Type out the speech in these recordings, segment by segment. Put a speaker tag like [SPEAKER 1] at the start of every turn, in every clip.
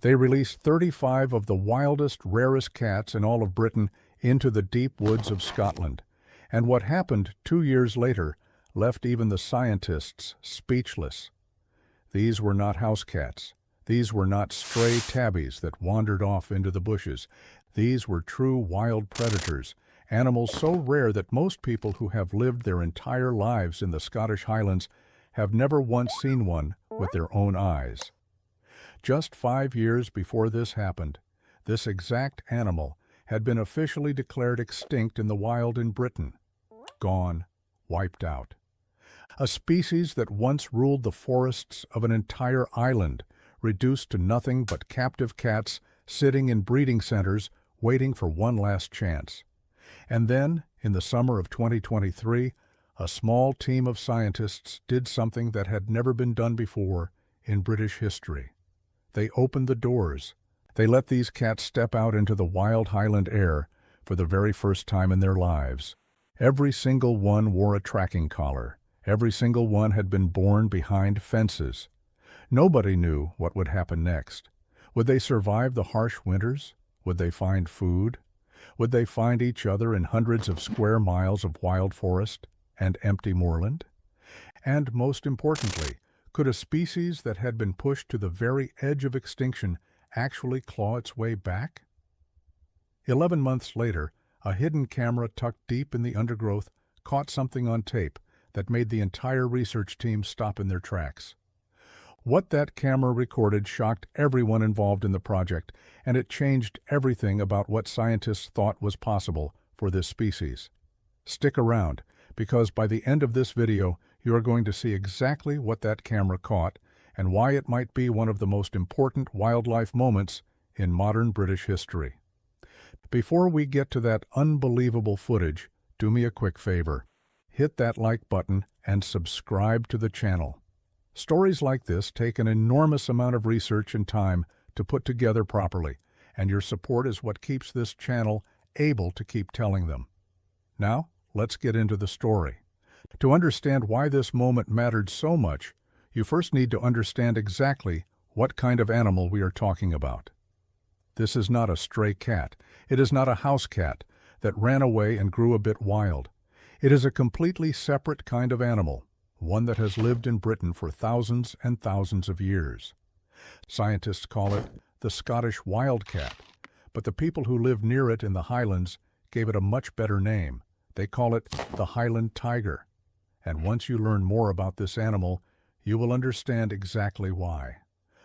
[SPEAKER 1] They released 35 of the wildest, rarest cats in all of Britain into the deep woods of Scotland. And what happened 2 years later left even the scientists speechless. These were not house cats. These were not stray tabbies that wandered off into the bushes. These were true wild predators, animals so rare that most people who have lived their entire lives in the Scottish Highlands have never once seen one with their own eyes. Just 5 years before this happened, this exact animal had been officially declared extinct in the wild in Britain. Gone, wiped out. A species that once ruled the forests of an entire island, reduced to nothing but captive cats sitting in breeding centers waiting for one last chance. And then, in the summer of 2023, a small team of scientists did something that had never been done before in British history. They opened the doors. They let these cats step out into the wild Highland air for the very first time in their lives. Every single one wore a tracking collar. Every single one had been born behind fences. Nobody knew what would happen next. Would they survive the harsh winters? Would they find food? Would they find each other in hundreds of square miles of wild forest and empty moorland? And most importantly, could a species that had been pushed to the very edge of extinction actually claw its way back? 11 months later, a hidden camera tucked deep in the undergrowth caught something on tape that made the entire research team stop in their tracks. What that camera recorded shocked everyone involved in the project, and it changed everything about what scientists thought was possible for this species. Stick around, because by the end of this video, you are going to see exactly what that camera caught and why it might be one of the most important wildlife moments in modern British history. Before we get to that unbelievable footage, do me a quick favor. Hit that like button and subscribe to the channel. Stories like this take an enormous amount of research and time to put together properly, and your support is what keeps this channel able to keep telling them. Now, let's get into the story. To understand why this moment mattered so much, you first need to understand exactly what kind of animal we are talking about. This is not a stray cat. It is not a house cat that ran away and grew a bit wild. It is a completely separate kind of animal, one that has lived in Britain for thousands and thousands of years. Scientists call it the Scottish wildcat, but the people who live near it in the Highlands gave it a much better name. They call it the Highland tiger. And once you learn more about this animal, you will understand exactly why.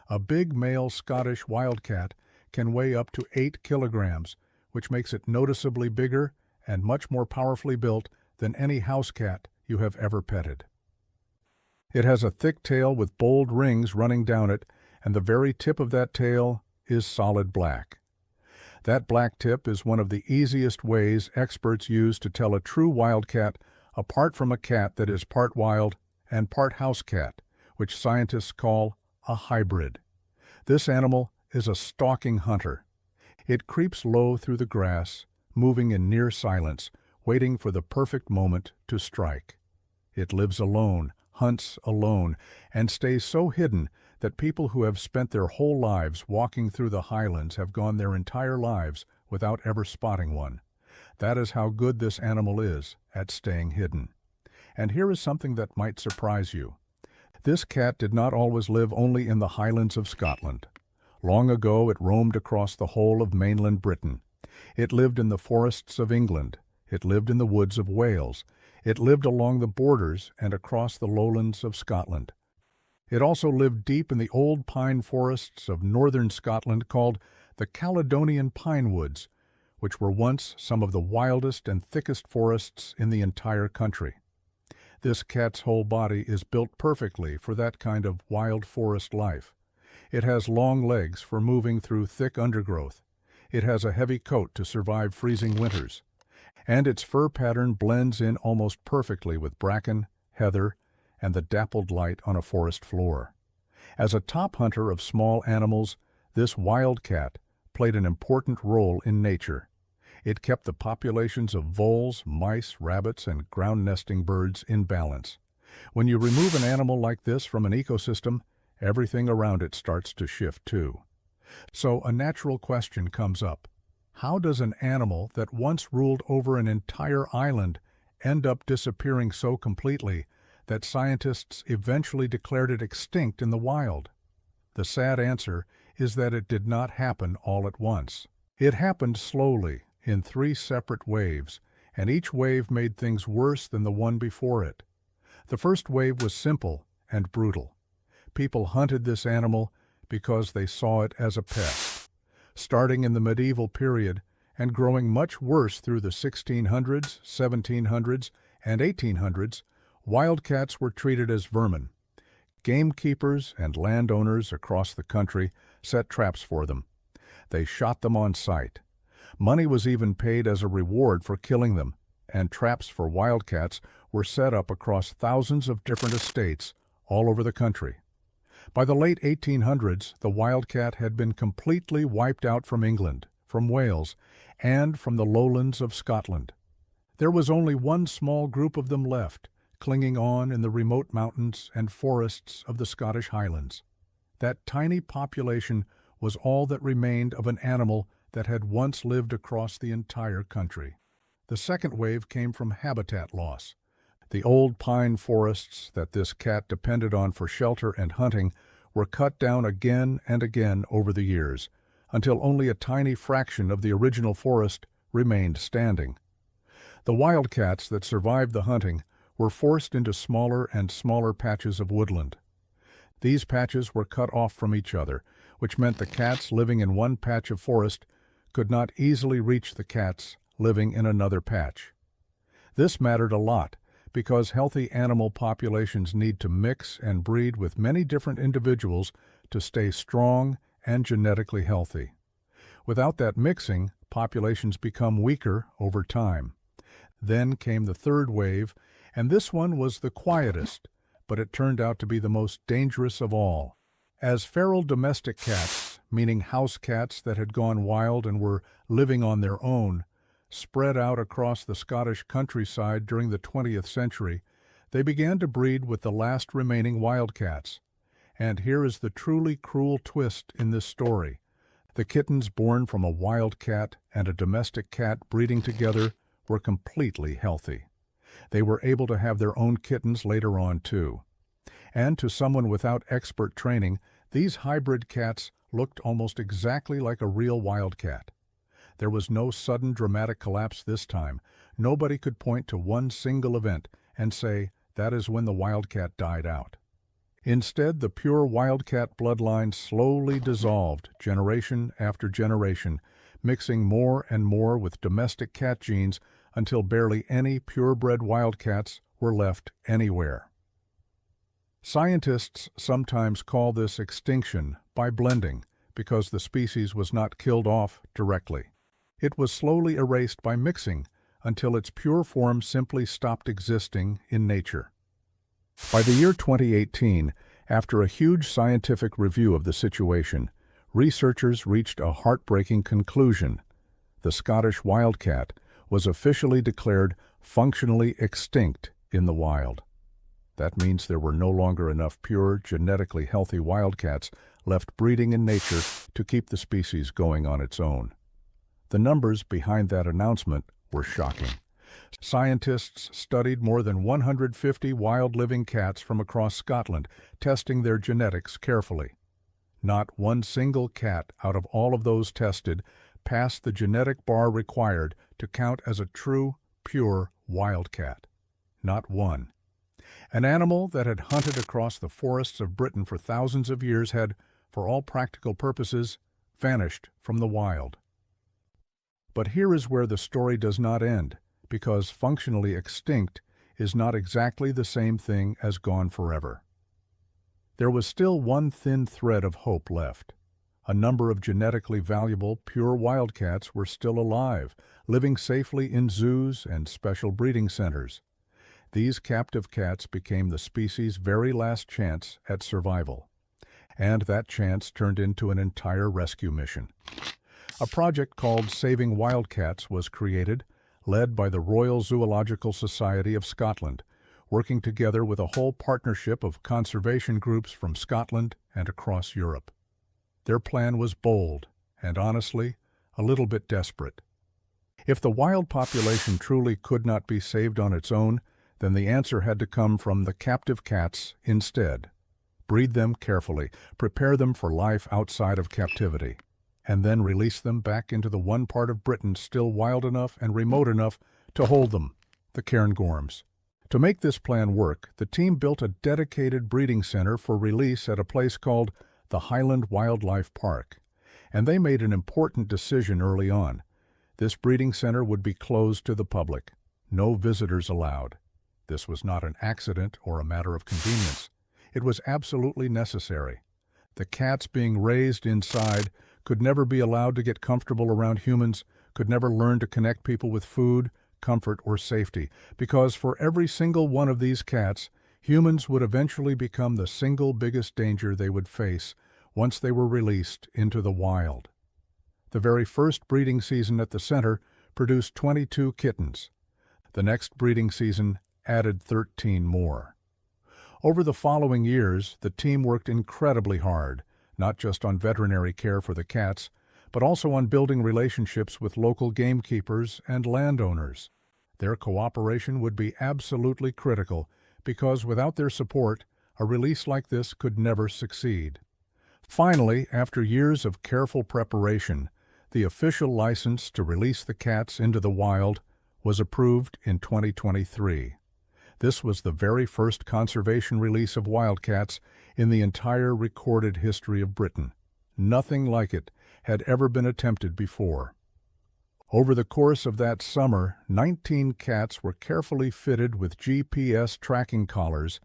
[SPEAKER 1] A big male Scottish wildcat can weigh up to 8 kilograms, which makes it noticeably bigger and much more powerfully built than any house cat you have ever petted. It has a thick tail with bold rings running down it, and the very tip of that tail is solid black. That black tip is one of the easiest ways experts use to tell a true wildcat apart from a cat that is part wild and part house cat, which scientists call a hybrid. This animal is a stalking hunter. It creeps low through the grass, moving in near silence, waiting for the perfect moment to strike. It lives alone, hunts alone, and stays so hidden that people who have spent their whole lives walking through the Highlands have gone their entire lives without ever spotting one. That is how good this animal is at staying hidden. And here is something that might surprise you. This cat did not always live only in the Highlands of Scotland. Long ago it roamed across the whole of mainland Britain. It lived in the forests of England. It lived in the woods of Wales. It lived along the borders and across the lowlands of Scotland. It also lived deep in the old pine forests of northern Scotland called the Caledonian pinewoods, which were once some of the wildest and thickest forests in the entire country. This cat's whole body is built perfectly for that kind of wild forest life. It has long legs for moving through thick undergrowth. It has a heavy coat to survive freezing winters. And its fur pattern blends in almost perfectly with bracken, heather, and the dappled light on a forest floor. As a top hunter of small animals, this wildcat played an important role in nature. It kept the populations of voles, mice, rabbits, and ground-nesting birds in balance. When you remove an animal like this from an ecosystem, everything around it starts to shift too. So a natural question comes up. How does an animal that once ruled over an entire island end up disappearing so completely that scientists eventually declared it extinct in the wild? The sad answer is that it did not happen all at once. It happened slowly, in 3 separate waves, and each wave made things worse than the one before it. The first wave was simple and brutal. People hunted this animal because they saw it as a pet. Starting in the medieval period and growing much worse through the 1600s, 1700s, and 1800s, wildcats were treated as vermin. Gamekeepers and landowners across the country set traps for them. They shot them on sight. Money was even paid as a reward for killing them, and traps for wildcats were set up across thousands of different estates all over the country. By the late 1800s, the wildcat had been completely wiped out from England, from Wales, and from the lowlands of Scotland. There was only one small group of them left, clinging on in the remote mountains and forests of the Scottish Highlands. That tiny population was all that remained of an animal that had once lived across the entire country. The second wave came from habitat loss. The old pine forests that this cat depended on for shelter and hunting were cut down again and again over the years, until only a tiny fraction of the original forest remained standing. The wildcats that survived the hunting were forced into smaller and smaller patches of woodland. These patches were cut off from each other, which meant the cats living in one patch of forest could not easily reach the cats living in another patch. This mattered a lot, because healthy animal populations need to mix and breed with many different individuals to stay strong and genetically healthy. Without that mixing, populations become weaker over time. Then came the third wave, and this one was the quietest, but it turned out to be the most dangerous of all. As feral domestic cats, meaning house cats that had gone wild and were living on their own, spread out across the Scottish countryside during the 20th century, they began to breed with the last remaining wildcats. And here is the truly cruel twist in this story. The kittens born from a wildcat and a domestic cat breeding together were completely healthy. They were able to have their own kittens later on too. And to someone without expert training, these hybrid cats looked almost exactly like a real wildcat. There was no sudden dramatic collapse this time. Nobody could point to one single event and say, that is when the wildcat died out. Instead, the pure wildcat bloodline slowly dissolved generation after generation, mixing more and more with domestic cat genes until barely any purebred wildcats were left anywhere. Scientists sometimes call this extinction by blending, because the species was not killed off directly. It was slowly erased by mixing until its pure form simply stopped existing in nature. By the year 2018, after a huge scientific review of the situation, researchers reached a heartbreaking conclusion. The Scottish wildcat was officially declared functionally extinct in the wild. That means there were no longer enough pure, genetically healthy wildcats left breeding in nature to keep the species going on its own. The numbers behind that announcement were shocking. Scientists studied more than 150 wild living cats from across Scotland, testing their genetics carefully. Not one single cat out of all of those tested passed the genetic bar required to count as a true, pure wildcat. Not one. An animal that had hunted across the forests of Britain for thousands of years had, for all practical purposes, vanished from the wild. But here is where the story does not end, because functionally extinct is not exactly the same thing as gone forever. There was still one thin thread of hope left. A number of genetically valuable, pure wildcats were still alive, living safely in zoos and special breeding centers. These captive cats became the species' very last chance at survival. And that chance turned into an entire rescue mission. A project called Saving Wildcats was created, led by the Royal Zoological Society of Scotland, working together with a whole partnership of conservation groups from Scotland and across Europe. Their plan was bold and, honestly, a little bit desperate. If the wild population truly could not be saved on its own, then the answer had to come from the captive cats instead. Breed them carefully, prepare them for life outside of captivity, and then release them back into the one part of Britain still wild enough and remote enough to hold them, the Cairngorms. To make this plan work, the team built a dedicated breeding center for release at a place called the Highland Wildlife Park, and they made an important decision early on. This breeding center would be closed to the public. No visitors allowed. This was not an accident or a matter of convenience. It was absolutely necessary. The cats being raised inside could never be allowed to get comfortable around humans, could never learn to connect people with food, comfort, or safety, because for every single one of these cats, humans would eventually become the single biggest danger they would face once they were released into the wild. The very first breeding season at the center produced 22 kittens. The next breeding season added 13 more. Over the following years, the team worked incredibly hard, not just on veterinary care for the cats, but also on building relationships with local gamekeepers and landowners. Their cooperation would be absolutely critical, because without their support, a release like this could never succeed. Finally, after years of careful preparation, the official license to release the cats into the wild was approved in 2023. This was the very first conservation release of wildcats in the entire recorded history of Britain. Nothing like it had ever been attempted before. Over the course of that summer, 19 cats were carefully fitted with GPS tracking collars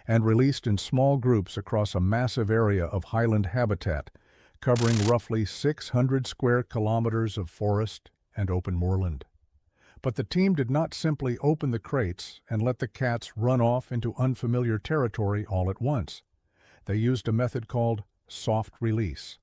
[SPEAKER 1] and released in small groups across a massive area of Highland habitat, covering roughly 600 square kilometers of forest and open moorland. But the team did not simply open the crates and let the cats run off into unfamiliar territory all at once. They used a method called soft release.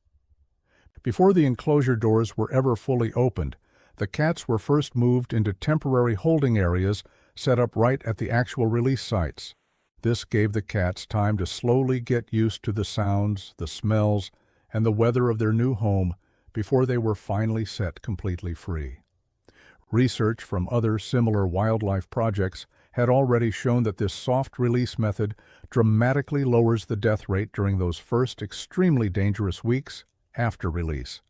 [SPEAKER 1] Before the enclosure doors were ever fully opened, the cats were first moved into temporary holding areas set up right at the actual release sites. This gave the cats time to slowly get used to the sounds, the smells, and the weather of their new home before they were finally set completely free. Research from other similar wildlife projects had already shown that this soft release method dramatically lowers the death rate during those first extremely dangerous weeks after release.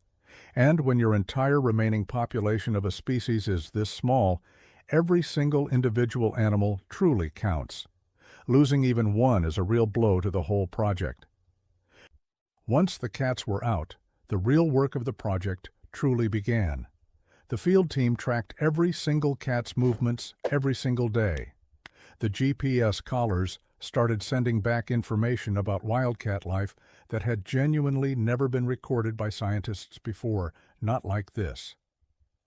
[SPEAKER 1] And when your entire remaining population of a species is this small, every single individual animal truly counts. Losing even one is a real blow to the whole project. Once the cats were out, the real work of the project truly began. The field team tracked every single cat's movements every single day. The GPS collars started sending back information about wildcat life that had genuinely never been recorded by scientists before, not like this.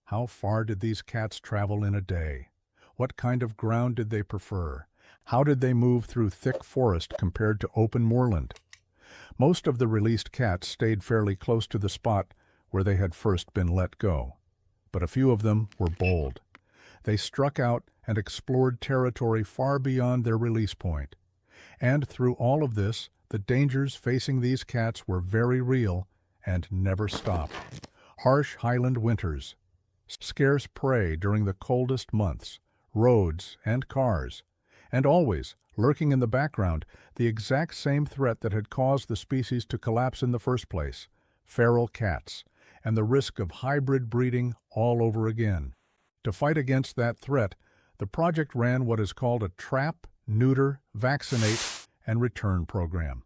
[SPEAKER 1] How far did these cats travel in a day? What kind of ground did they prefer? How did they move through thick forest compared to open moorland? Most of the released cats stayed fairly close to the spot where they had first been let go. But a few of them were bold. They struck out and explored territory far beyond their release point. And through all of this, the dangers facing these cats were very real and never stopped. Harsh Highland winters, scarce prey during the coldest months, roads and cars, and always, lurking in the background, the exact same threat that had caused the species to collapse in the first place, feral cats, and the risk of hybrid breeding all over again. To fight against that threat, the project ran what is called a trap, neuter, vaccinate, and return program.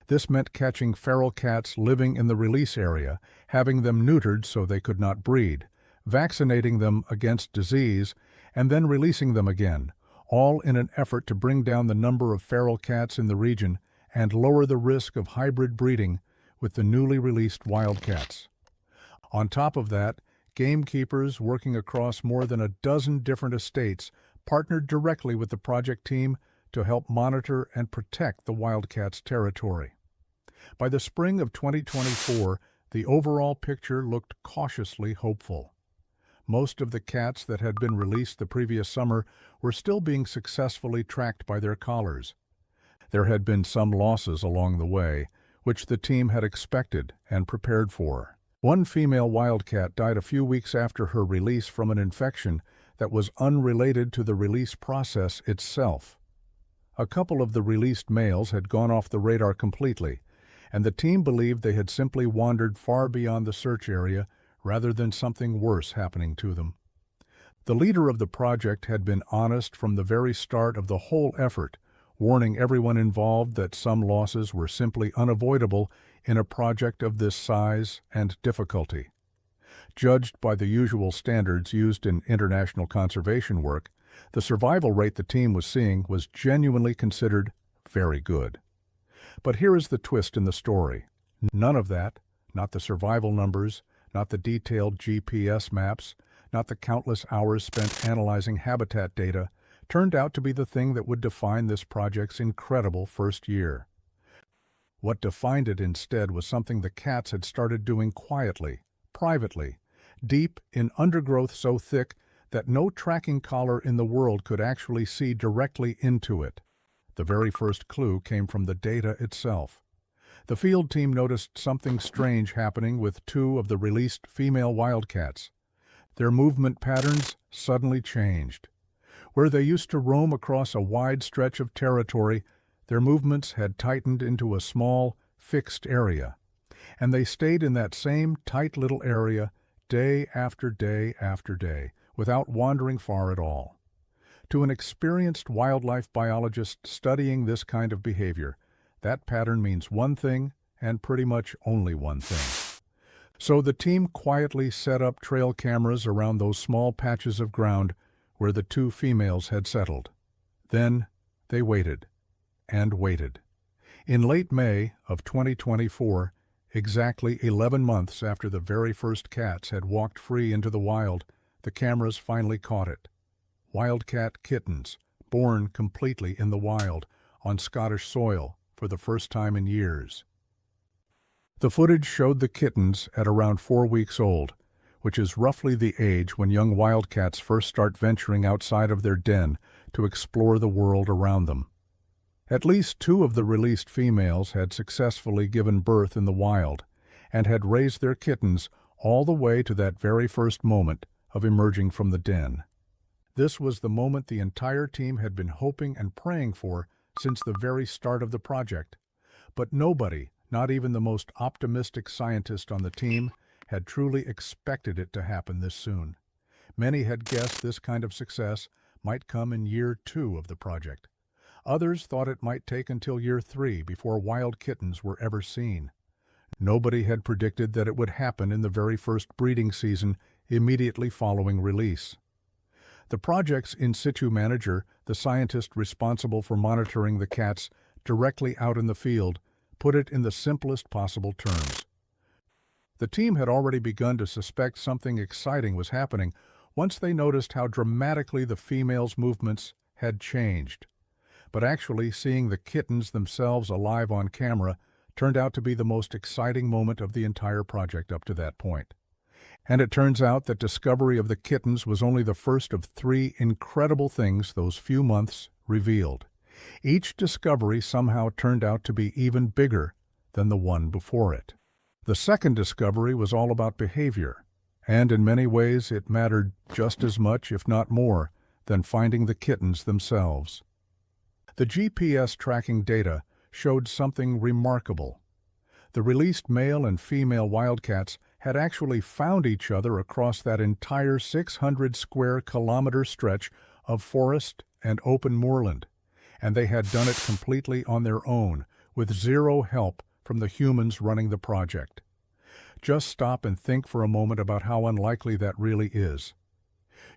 [SPEAKER 1] This meant catching feral cats living in the release area, having them neutered so they could not breed, vaccinating them against disease, and then releasing them again, all in an effort to bring down the number of feral cats in the region and lower the risk of hybrid breeding with the newly released wildcats. On top of that, gamekeepers working across more than a dozen different estates partnered directly with the project team to help monitor and protect the wildcats' territory. By the spring of 2024, the overall picture looked cautiously hopeful. Most of the cats that had been released the previous summer were still being successfully tracked by their collars. There had been some losses along the way, which the team had expected and prepared for. One female wildcat died a few weeks after her release from an infection that was unrelated to the release process itself. A couple of the released males had gone off the radar completely, and the team believed they had simply wandered far beyond the search area rather than something worse happening to them. The leader of the project had been honest from the very start of the whole effort, warning everyone involved that some losses were simply unavoidable in a project of this size and difficulty. Judged by the usual standards used in international conservation work, the survival rate the team was seeing was genuinely considered very good. But here is the twist in the story. None of that, not the survival numbers, not the detailed GPS maps, not the countless hours spent analyzing habitat data, turned out to be the thing that would define this project's incredible first year. What defined it instead was something the cats had started doing quietly, privately, deep in undergrowth so thick that no tracking collar in the world could actually see directly into it. The very first clue came from the data itself. The field team noticed something strange happening with two of the released female wildcats. Their movement patterns suddenly changed. Where they used to roam across a wide stretch of territory, their movements had tightened into a small, fixed area, and they stayed in that same tight little area day after day after day, without wandering far at all. To an experienced wildlife biologist studying this kind of behavior, that pattern means one thing and pretty much only one thing. So the team quietly set up trail cameras around those small patches of ground where the two females had settled. Then they waited and waited. In late May of 2024, exactly 11 months after the very first cats had walked free into the wild, the cameras finally caught it. Wildcat kittens, born completely in the wild, on Scottish soil for the first time in years. The footage showed the kittens at around 4 weeks old, which is roughly the age when young wildcats first start venturing outside of their den to explore the world around them. At least two of the released females had successfully given birth in the wild and had raised their kittens all the way to that very first moment of emerging from the den. This was the moment the entire team had been hoping and praying for since the very start of the project. But nobody, not even the most optimistic scientist on the team, had truly expected it to happen this soon. Many had guessed this kind of success might come in year 2 of the project. Others thought it might take until year 3 before wild kittens were ever seen. Nobody had predicted that it would happen in the very first breeding season immediately following release. The project's in situ manager, the scientist responsible for monitoring the cats directly out in the field, put it in the simplest possible terms. The team had already begun to suspect something exciting was happening once they noticed how dramatically the females' movements had changed. But actually seeing the kittens themselves alive on camera turned out to be the most exciting moment of the entire project up to that point. And it turns out that discovery of the kittens was only the first of 3 incredible things those few months revealed. Each discovery somehow turned out to be even bigger than the one before it. The second discovery was all about behavior, and in many ways it mattered just as much, if not more, than finding the kittens themselves. The GPS tracking data showed something remarkable. The released male and female wildcats had actually found each other across that entire 600 square kilometer stretch of forest and open moorland, and they had done it completely on their own, with zero help from the humans running the project. Just stop and think for a moment about how unlikely that really is.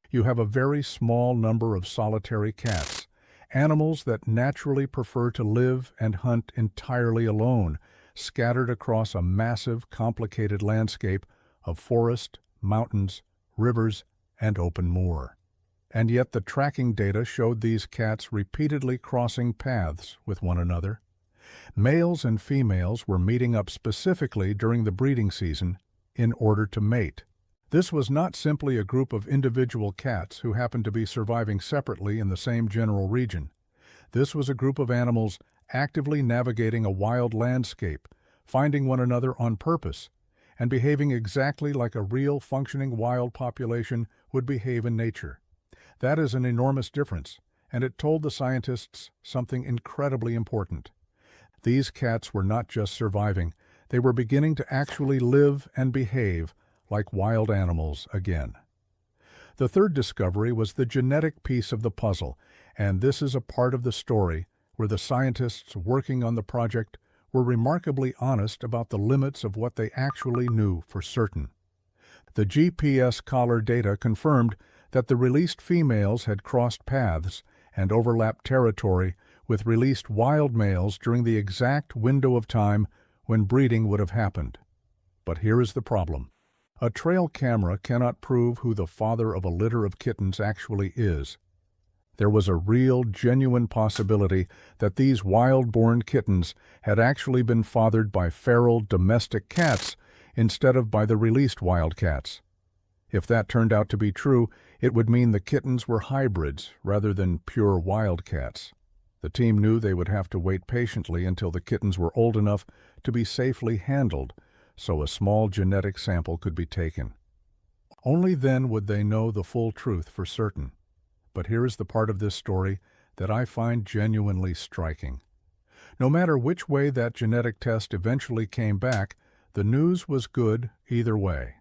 [SPEAKER 1] You have a very small number of solitary cats, animals that naturally prefer to live and hunt entirely alone, scattered across a massive, complicated landscape of forest, mountains, rivers, and open moor. And yet the tracking data showed these cats repeatedly crossing paths with one another. Males and females were meeting up specifically during the breeding season in order to mate. This was not simply a group of individual cats who happened to be surviving separately in the same general region. This was a group of animals actively navigating a wild landscape, finding one another on purpose, and behaving exactly like a real functioning wild population would behave in nature. That is an enormous difference, and it told the scientists something incredibly important. These cats were not just surviving, they were beginning to actually live and behave like wild animals again. The third discovery was the genetic piece of the puzzle, and this is a part of the story where the scientists working on the project were remarkably honest about the limits of what they actually knew for certain. The GPS collar data confirmed that the released females had crossed paths and overlapped territory with released wild males during the exact window of time when breeding would have happened. But here is the problem. A trail camera cannot prove who the father of a litter of kittens actually is. There was a real, genuine possibility that these wild-born kittens had actually been fathered by feral domestic cats instead of by the released wildcats. If that turned out to be true, it would mean the kittens were hybrids rather than pure wildcats. The team knew they would have to wait patiently until the kittens were old enough to be safely handled, so a small genetic sample could be taken. Only then would they know the full truth for certain. But here is the part of this story that I find genuinely striking. No matter which way that genetic test eventually came back, the news was good either way.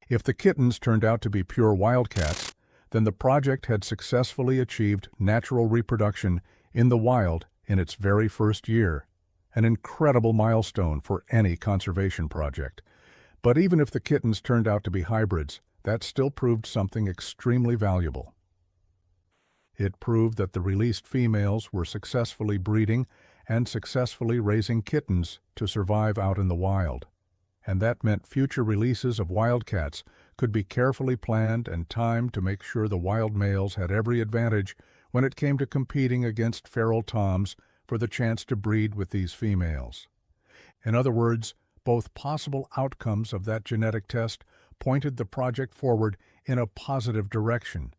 [SPEAKER 1] If the kittens turned out to be pure wildcats, then the project had successfully achieved natural reproduction in the wild in its very first year, an incredible milestone for any conservation project. But even if the kittens turned out to be hybrids, that still proved something extremely valuable. It proved that the released females were successfully breeding and successfully raising kittens to survive out in the wild. And that meant future releases of wildcats could be carefully planned and timed to make sure the wild males had every advantage when it came to competing against feral toms for the chance to breed with these females. In other words, both possible outcomes of that genetic test pointed the project forward in a positive direction.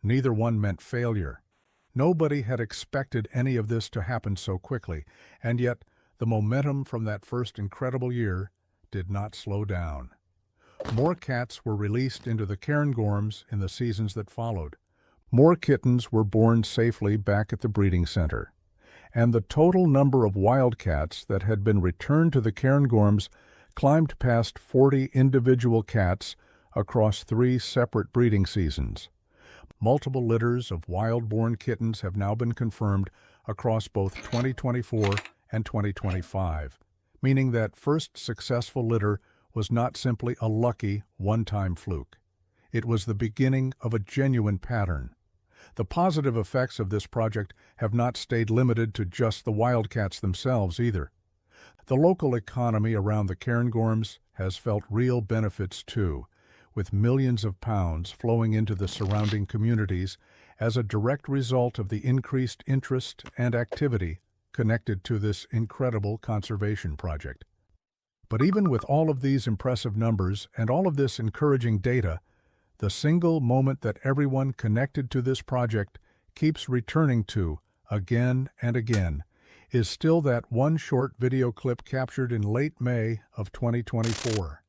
[SPEAKER 1] Neither one meant failure. Nobody had expected any of this to happen so quickly, and yet the momentum from that first incredible year did not slow down. More cats were released into the Cairngorms in the seasons that followed. More kittens were born safely back at the breeding center. And the total number of wildcats that had been returned to the Cairngorms climbed past 40 individual cats across 3 separate breeding seasons. Multiple litters of wild-born kittens have now been confirmed across both 2024 and 2025, meaning that first successful litter was not simply a lucky, one-time fluke. It was the beginning of a genuine pattern. The positive effects of this project have not stayed limited to just the wildcats themselves either. The local economy around the Cairngorms has felt real benefits too, with millions of pounds flowing into the surrounding communities as a direct result of the increased interest and activity connected to this incredible conservation project. But even with all of these impressive numbers and all of this encouraging data, the single moment that everyone connected to this project keeps returning to again and again is still that one short video clip captured in late May of 2024.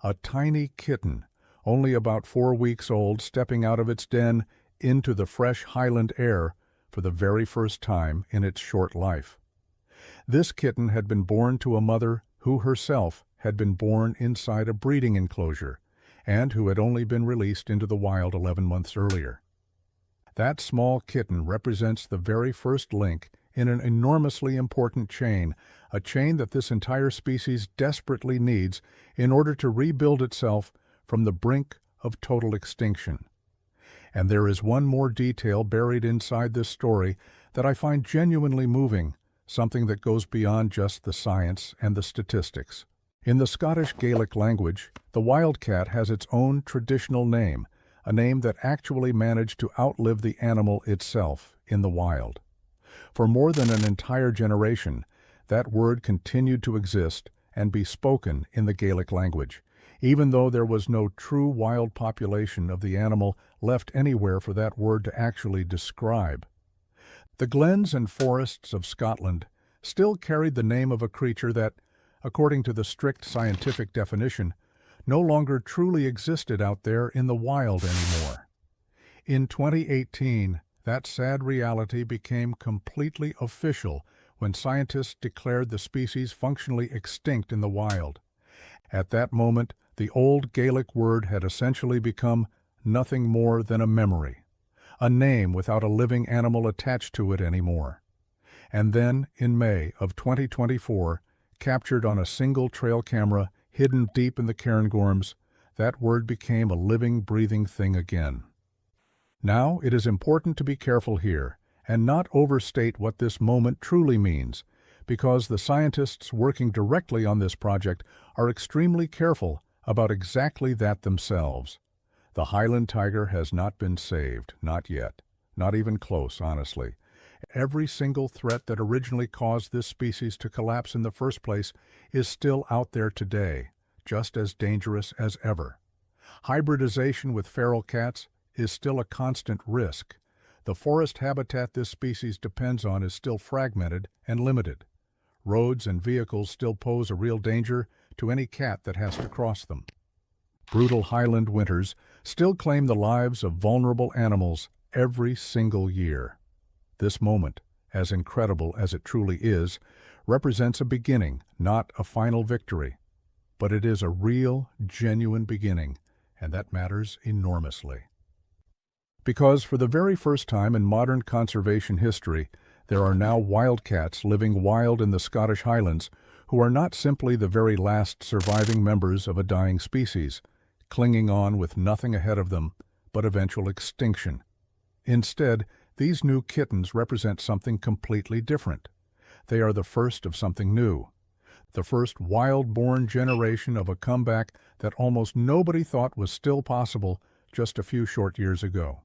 [SPEAKER 1] A tiny kitten, only about 4 weeks old, stepping out of its den into the fresh Highland air for the very first time in its short life. This kitten had been born to a mother who herself had been born inside a breeding enclosure and who had only been released into the wild 11 months earlier. That small kitten represents the very first link in an enormously important chain, a chain that this entire species desperately needs in order to rebuild itself from the brink of total extinction. And there is one more detail buried inside this story that I find genuinely moving, something that goes beyond just the science and the statistics. In the Scottish Gaelic language, the wildcat has its own traditional name, a name that actually managed to outlive the animal itself in the wild. For more than an entire generation, that word continued to exist and be spoken in the Gaelic language, even though there was no true wild population of the animal left anywhere for that word to actually describe. The glens and forests of Scotland still carried the name of a creature that, according to the strict scientific definition, no longer truly existed out there in the wild anymore. In 2018, that sad reality became completely official when scientists declared the species functionally extinct in the wild. At that moment, the old Gaelic word had essentially become nothing more than a memory, a name without a living animal attached to it anymore. And then, in May of 2024, captured on a single trail camera hidden deep in the Cairngorms, that word became a living, breathing thing again. Now, it is important to be careful here and not overstate what this moment truly means, because the scientists working directly on this project are extremely careful about exactly that themselves. The Highland tiger has not been saved, not yet, not even close, honestly. Every single threat that originally caused this species to collapse in the first place is still out there today, just as dangerous as ever. Hybridization with feral cats is still a constant risk. The forest habitat this species depends on is still fragmented and limited. Roads and vehicles still pose a real danger to any cat that has to cross them. Brutal Highland winters still claim the lives of vulnerable animals every single year. This moment, as incredible as it truly is, represents a beginning, not a final victory. But it is a real, genuine beginning, and that matters enormously. Because for the very first time in modern conservation history, there are now wildcats living wild in the Scottish Highlands who are not simply the very last surviving members of a dying species, clinging on with nothing ahead of them but eventual extinction. Instead, these new kittens represent something completely different. They are the first of something new, the first wild-born generation of a comeback that almost nobody thought was still possible just a few short years ago.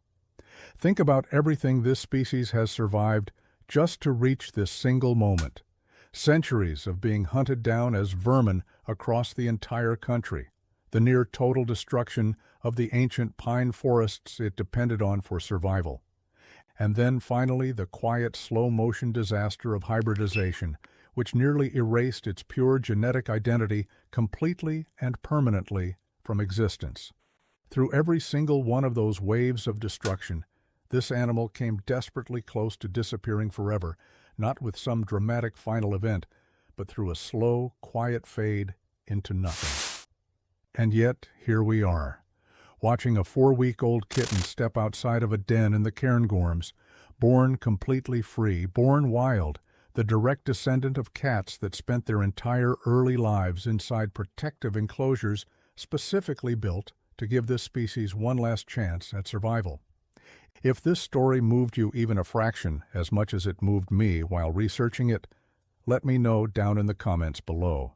[SPEAKER 1] Think about everything this species has survived just to reach this single moment. Centuries of being hunted down as vermin across the entire country, the near total destruction of the ancient pine forests it depended on for survival. And then finally the quiet, slow-motion disaster of hybridization, which nearly erased its pure genetic identity completely and permanently from existence. Through every single one of those waves of destruction, this animal came desperately close to disappearing forever, not with some dramatic final event, but through a slow, quiet fade into nothing. And yet, here we are, watching a 4-week-old kitten step outside of a den in the Cairngorms, born completely free, born wild, the direct descendant of cats that spent their entire early lives inside protective enclosures specifically built to give this species one last chance at survival. If this story moved you even a fraction as much as it moved me while researching it, let me know down in the comments below.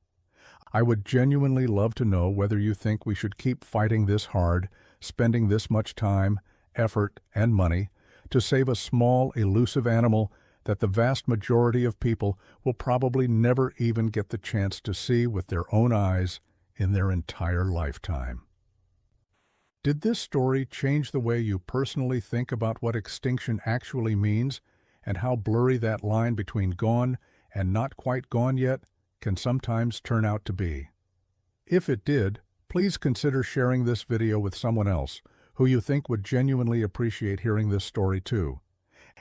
[SPEAKER 1] I would genuinely love to know whether you think we should keep fighting this hard, spending this much time, effort, and money to save a small, elusive animal that the vast majority of people will probably never even get the chance to see with their own eyes in their entire lifetime. Did this story change the way you personally think about what extinction actually means and how blurry that line between gone and not quite gone yet can sometimes turn out to be? If it did, please consider sharing this video with someone else who you think would genuinely appreciate hearing this story too.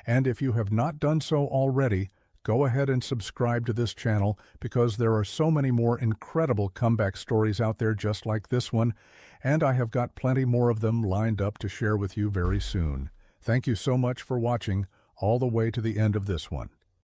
[SPEAKER 1] And if you have not done so already, go ahead and subscribe to this channel because there are so many more incredible comeback stories out there just like this one, and I have got plenty more of them lined up to share with you very soon. Thank you so much for watching all the way to the end of this one.